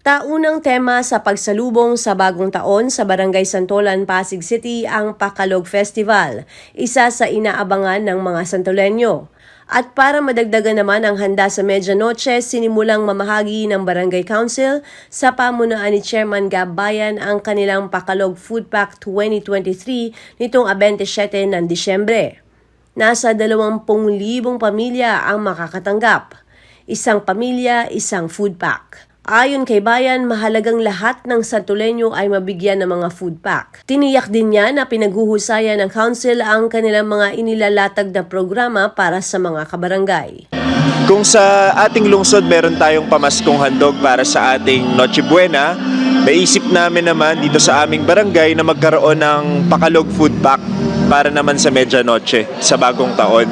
Taunang tema sa pagsalubong sa bagong taon sa Barangay Santolan, Pasig City ang Pakalog Festival, isa sa inaabangan ng mga Santoleño. At para madagdagan naman ang handa sa Medianoche, sinimulang mamahagi ng Barangay Council sa pamunuan ni Chairman Gab Bayan ang kanilang Pakalog Food Pack 2023 nitong 27 ng Disyembre. Nasa 20,000 pamilya ang makakatanggap. Isang pamilya, isang food pack. Ayon kay Bayan, mahalagang lahat ng Santoleño ay mabigyan ng mga food pack. Tiniyak din niya na pinaghuhusayan ng council ang kanilang mga inilalatag na programa para sa mga kabarangay. Kung sa ating lungsod meron tayong pamaskong handog para sa ating Noche Buena, naisip namin naman dito sa aming barangay na magkaroon ng Pakalog Food Pack para naman sa Medianoche, sa bagong taon.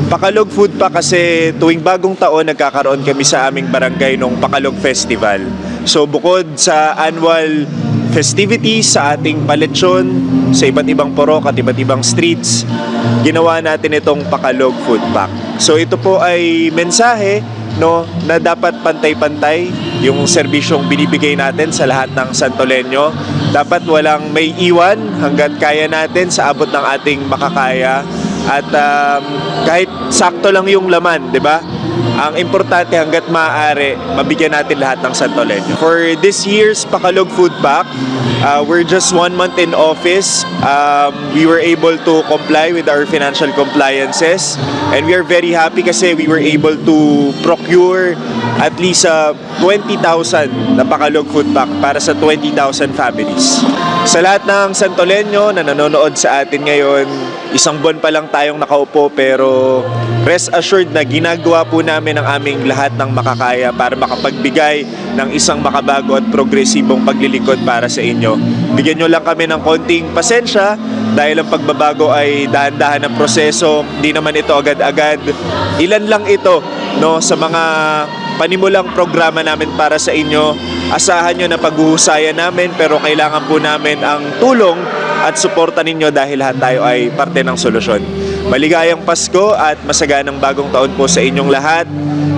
Pakalog Food Pack kasi tuwing bagong taon nagkakaroon kami sa aming barangay ng Pakalog Festival. So bukod sa annual festivities sa ating paletsyon, sa iba't ibang porok at iba't ibang streets, ginawa natin itong Pakalog Food Pack. So ito po ay mensahe na dapat pantay-pantay yung serbisyong binibigay natin sa lahat ng Santoleño. Dapat walang may iwan hanggat kaya natin sa abot ng ating makakaya. At kahit sakto lang yung laman, di ba? Ang importante hanggat maaari, mabigyan natin lahat ng Santoleño. For this year's Pakalog Food Pack, we're just 1 month in office. We were able to comply with our financial compliances. And we are very happy kasi we were able to procure at least 20,000 na Pakalog Food Pack para sa 20,000 families. Sa lahat ng Santoleño na nanonood sa atin ngayon, isang buwan pa lang tayong nakaupo pero rest assured na ginagawa po namin ang aming lahat ng makakaya para makapagbigay ng isang makabago at progresibong paglilingkod para sa inyo. Bigyan nyo lang kami ng konting pasensya dahil ang pagbabago ay dahan-dahan ng proseso, hindi naman ito agad-agad. Ilan lang ito sa mga panimulang programa namin para sa inyo. Asahan nyo na paghuhusayan namin pero kailangan po namin ang tulong at suporta ninyo dahil lahat tayo ay parte ng solusyon. Maligayang Pasko at masaganang bagong taon po sa inyong lahat.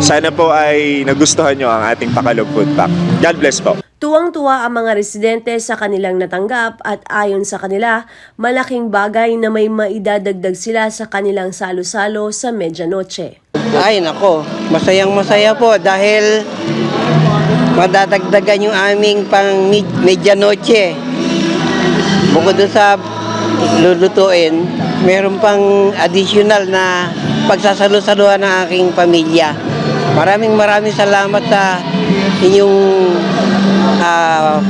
Sana po ay nagustuhan nyo ang ating Pakalog Food Pack. God bless po. Tuwang-tuwa ang mga residente sa kanilang natanggap at ayon sa kanila, malaking bagay na may maidadagdag sila sa kanilang salo-salo sa Medianoche. Ay nako, masayang-masaya po dahil madadagdagan yung aming pang Medianoche. Bukod doon sa lulutuin, meron pang additional na pagsasalo-saluhan ng aking pamilya. Maraming salamat sa inyong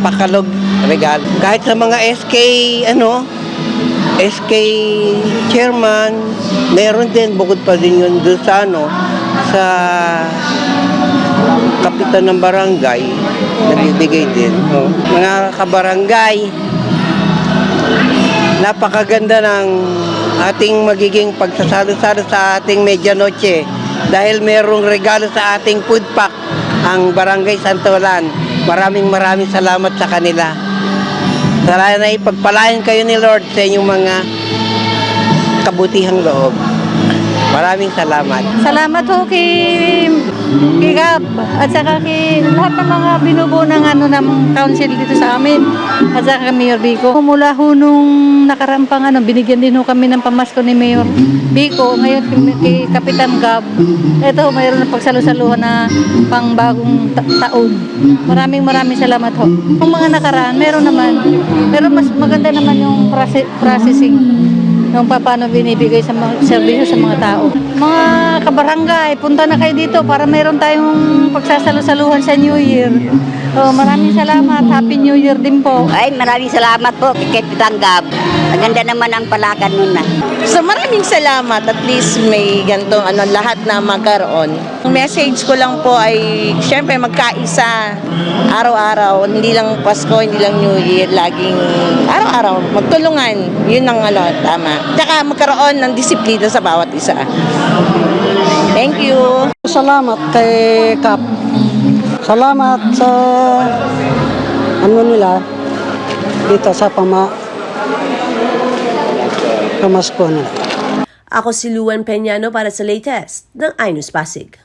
Pakalog regalo. Kahit sa mga SK chairman, meron din, bukod pa din yun doon sa sa kapitan ng barangay, nagbibigay din. Mga kabarangay, napakaganda ng ating magiging pagsasalo-salo sa ating Medianoche dahil merong regalo sa ating food pack ang Barangay Santolan. Maraming salamat sa kanila. Sana na ipagpalain kayo ni Lord sa inyong mga kabutihang loob. Maraming salamat. Salamat ho kay Gab at saka kay lahat ng mga binubuo ng ng council dito sa amin at saka kay Mayor Vico. Mula ho nung nakarampang binigyan din ho kami ng pamasko ni Mayor Vico. Ngayon kay Kapitan Gab. Ito mayroon ng pagsalo-saluhan na pang bagong taon. Maraming salamat ho. Kung mga nakaraan, meron mas maganda naman yung processing ng paano binibigay sa mga serbisyo sa mga tao. Mga kabarangay, punta na kayo dito para mayroon tayong pagsasalo-saluhan sa New Year. Maraming salamat. Happy New Year din po. Ay, maraming salamat po kay Kapitan Gab. Maganda naman ang palakan nun na. So maraming salamat. At least may gantong lahat na magkaroon. Ang message ko lang po ay syempre magkaisa araw-araw. Hindi lang Pasko, hindi lang New Year. Laging araw-araw magtulungan. Yun ang tama. Tsaka magkaroon ng disiplina sa bawat isa. Thank you. Salamat kay Kap. Salamat sa nila dito sa pamasko nila. Ako si Luan Peñano para sa latest ng iNews Pasig.